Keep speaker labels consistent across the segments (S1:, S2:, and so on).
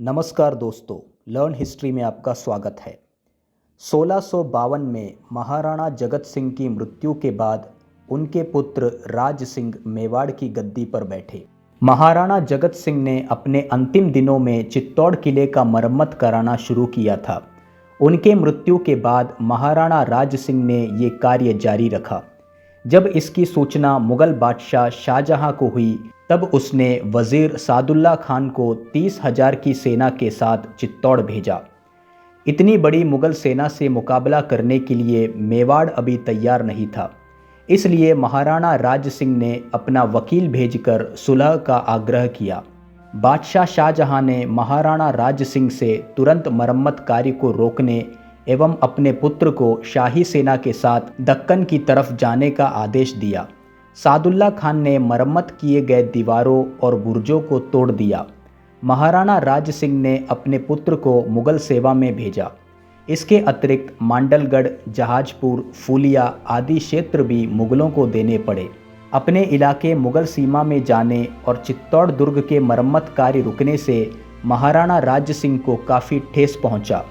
S1: नमस्कार दोस्तों, learn history में आपका स्वागत है। 1652 में महाराणा जगत सिंह की मृत्यु के बाद उनके पुत्र राज सिंह मेवाड़ की गद्दी पर बैठे। महाराणा जगत सिंह ने अपने अंतिम दिनों में चित्तौड़ किले का मरम्मत कराना शुरू किया था। उनके मृत्यु के बाद महाराणा राज सिंह ने ये कार्य जारी रखा। जब इसकी सूचना मुगल बादशाह शाहजहां को हुई तब उसने वज़ीर सादुल्ला खान को 30,000 की सेना के साथ चित्तौड़ भेजा। इतनी बड़ी मुगल सेना से मुकाबला करने के लिए मेवाड़ अभी तैयार नहीं था, इसलिए महाराणा राज सिंह ने अपना वकील भेजकर सुलह का आग्रह किया। बादशाह शाहजहां ने महाराणा राज सिंह से तुरंत मरम्मत कार्य को रोकने एवं अपने पुत्र को शाही सेना के साथ दक्कन की तरफ जाने का आदेश दिया। सादुल्ला खान ने मरम्मत किए गए दीवारों और बुर्जों को तोड़ दिया। महाराणा राज सिंह ने अपने पुत्र को मुगल सेवा में भेजा। इसके अतिरिक्त मांडलगढ़, जहाजपुर, फूलिया आदि क्षेत्र भी मुगलों को देने पड़े। अपने इलाके मुगल सीमा में जाने और चित्तौड़ दुर्ग के मरम्मत कार्य रुकने से महाराणा राज सिंह को काफ़ी ठेस पहुंचा।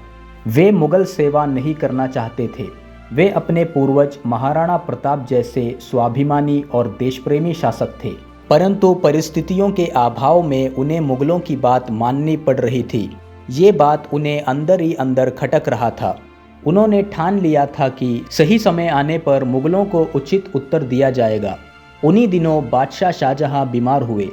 S1: वे मुगल सेवा नहीं करना चाहते थे। वे अपने पूर्वज महाराणा प्रताप जैसे स्वाभिमानी और देशप्रेमी शासक थे, परंतु परिस्थितियों के अभाव में उन्हें मुगलों की बात माननी पड़ रही थी। ये बात उन्हें अंदर ही अंदर खटक रहा था। उन्होंने ठान लिया था कि सही समय आने पर मुगलों को उचित उत्तर दिया जाएगा। उन्हीं दिनों बादशाह शाहजहां बीमार हुए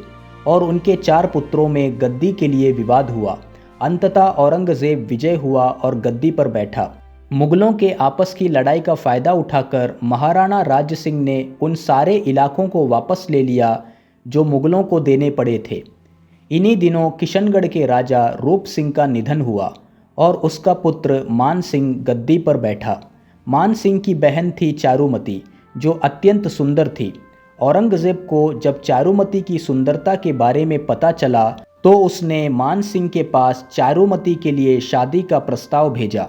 S1: और उनके 4 पुत्रों में गद्दी के लिए विवाद हुआ। अंततः औरंगजेब विजय हुआ और गद्दी पर बैठा। मुगलों के आपस की लड़ाई का फ़ायदा उठाकर महाराणा राज सिंह ने उन सारे इलाकों को वापस ले लिया जो मुगलों को देने पड़े थे। इन्हीं दिनों किशनगढ़ के राजा रूप सिंह का निधन हुआ और उसका पुत्र मान सिंह गद्दी पर बैठा। मान सिंह की बहन थी चारुमती, जो अत्यंत सुंदर थी। औरंगजेब को जब चारुमती की सुंदरता के बारे में पता चला तो उसने मान सिंह के पास चारुमती के लिए शादी का प्रस्ताव भेजा।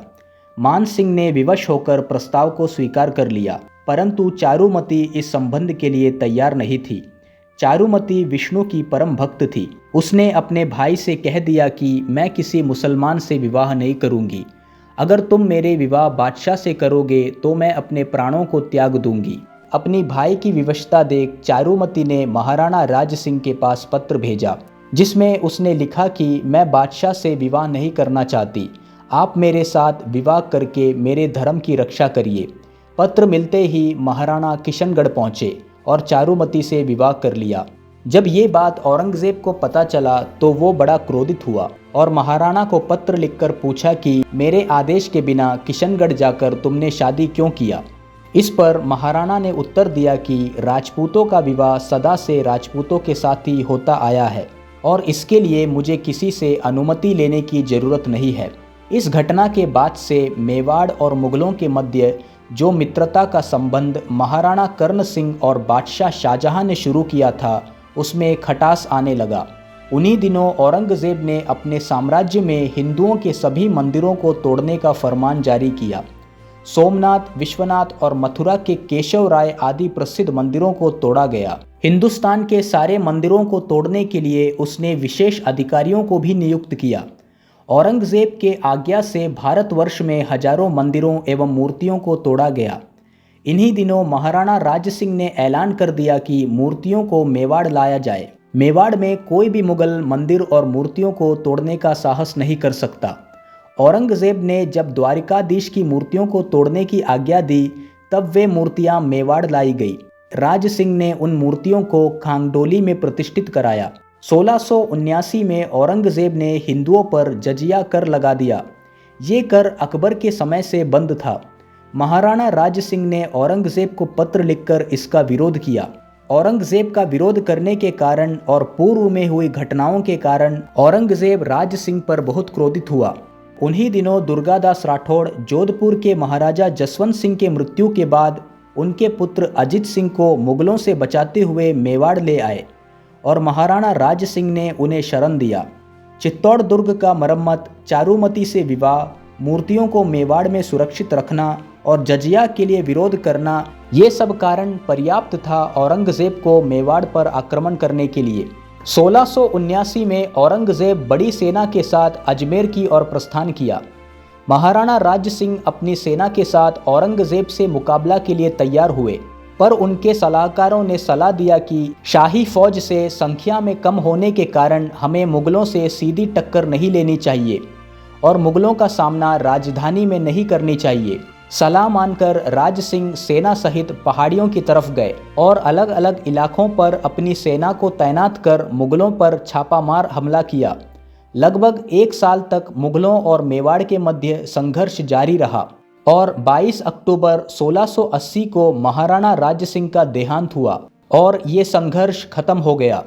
S1: मान सिंह ने विवश होकर प्रस्ताव को स्वीकार कर लिया, परंतु चारुमती इस संबंध के लिए तैयार नहीं थी। चारुमती विष्णु की परम भक्त थी। उसने अपने भाई से कह दिया कि मैं किसी मुसलमान से विवाह नहीं करूंगी। अगर तुम मेरे विवाह बादशाह से करोगे तो मैं अपने प्राणों को त्याग दूंगी। अपनी भाई की विवशता देख चारुमती ने महाराणा राज सिंह के पास पत्र भेजा, जिसमें उसने लिखा कि मैं बादशाह से विवाह नहीं करना चाहती। आप मेरे साथ विवाह करके मेरे धर्म की रक्षा करिए। पत्र मिलते ही महाराणा किशनगढ़ पहुँचे और चारुमती से विवाह कर लिया। जब ये बात औरंगजेब को पता चला तो वो बड़ा क्रोधित हुआ और महाराणा को पत्र लिखकर पूछा कि मेरे आदेश के बिना किशनगढ़ जाकर तुमने शादी क्यों किया। इस पर महाराणा ने उत्तर दिया कि राजपूतों का विवाह सदा से राजपूतों के साथ ही होता आया है और इसके लिए मुझे किसी से अनुमति लेने की जरूरत नहीं है। इस घटना के बाद से मेवाड़ और मुगलों के मध्य जो मित्रता का संबंध महाराणा कर्ण सिंह और बादशाह शाहजहां ने शुरू किया था, उसमें खटास आने लगा। उन्हीं दिनों औरंगजेब ने अपने साम्राज्य में हिंदुओं के सभी मंदिरों को तोड़ने का फरमान जारी किया। सोमनाथ, विश्वनाथ और मथुरा के केशव राय आदि प्रसिद्ध मंदिरों को तोड़ा गया। हिंदुस्तान के सारे मंदिरों को तोड़ने के लिए उसने विशेष अधिकारियों को भी नियुक्त किया। औरंगजेब के आज्ञा से भारतवर्ष में हजारों मंदिरों एवं मूर्तियों को तोड़ा गया। इन्हीं दिनों महाराणा राज सिंह ने ऐलान कर दिया कि मूर्तियों को मेवाड़ लाया जाए। मेवाड़ में कोई भी मुगल मंदिर और मूर्तियों को तोड़ने का साहस नहीं कर सकता। औरंगजेब ने जब द्वारिकाधीश की मूर्तियों को तोड़ने की आज्ञा दी तब वे मूर्तियां मेवाड़ लाई गई। राज सिंह ने उन मूर्तियों को खांगडोली में प्रतिष्ठित कराया। 1679 में औरंगजेब ने हिंदुओं पर जजिया कर लगा दिया। ये कर अकबर के समय से बंद था। महाराणा राज सिंह ने औरंगजेब को पत्र लिखकर इसका विरोध किया। औरंगजेब का विरोध करने के कारण और पूर्व में हुई घटनाओं के कारण औरंगजेब राज सिंह पर बहुत क्रोधित हुआ। उन्हीं दिनों दुर्गादास राठौड़ जोधपुर के महाराजा जसवंत सिंह के मृत्यु के बाद उनके पुत्र अजित सिंह को मुगलों से बचाते हुए मेवाड़ ले आए और महाराणा राज सिंह ने उन्हें शरण दिया। चित्तौड़ दुर्ग का मरम्मत, चारुमती से विवाह, मूर्तियों को मेवाड़ में सुरक्षित रखना और जजिया के लिए विरोध करना, ये सब कारण पर्याप्त था औरंगजेब को मेवाड़ पर आक्रमण करने के लिए। 1679 में औरंगजेब बड़ी सेना के साथ अजमेर की ओर प्रस्थान किया। महाराणा राज्य सिंह अपनी सेना के साथ औरंगजेब से मुकाबला के लिए तैयार हुए, पर उनके सलाहकारों ने सलाह दिया कि शाही फौज से संख्या में कम होने के कारण हमें मुगलों से सीधी टक्कर नहीं लेनी चाहिए और मुगलों का सामना राजधानी में नहीं करनी चाहिए। सलाह मानकर राज सिंह सेना सहित पहाड़ियों की तरफ गए और अलग अलग इलाकों पर अपनी सेना को तैनात कर मुगलों पर छापामार हमला किया। लगभग 1 साल तक मुगलों और मेवाड़ के मध्य संघर्ष जारी रहा और 22 अक्टूबर 1680 को महाराणा राज्य सिंह का देहांत हुआ और ये संघर्ष खत्म हो गया।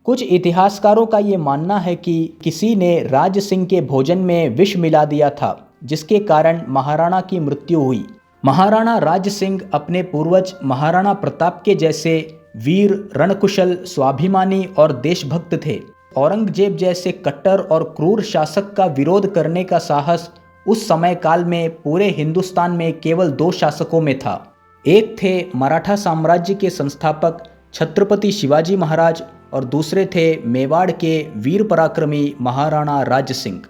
S1: कुछ इतिहासकारों का ये मानना है कि किसी ने राज सिंह के भोजन में विष मिला दिया था, जिसके कारण महाराणा की मृत्यु हुई। महाराणा राज सिंह अपने पूर्वज महाराणा प्रताप के जैसे वीर, रणकुशल, स्वाभिमानी और देशभक्त थे। औरंगजेब जैसे कट्टर और क्रूर शासक का विरोध करने का साहस उस समय काल में पूरे हिंदुस्तान में केवल 2 शासकों में था। एक थे मराठा साम्राज्य के संस्थापक छत्रपति शिवाजी महाराज और दूसरे थे मेवाड़ के वीर पराक्रमी महाराणा राज सिंह।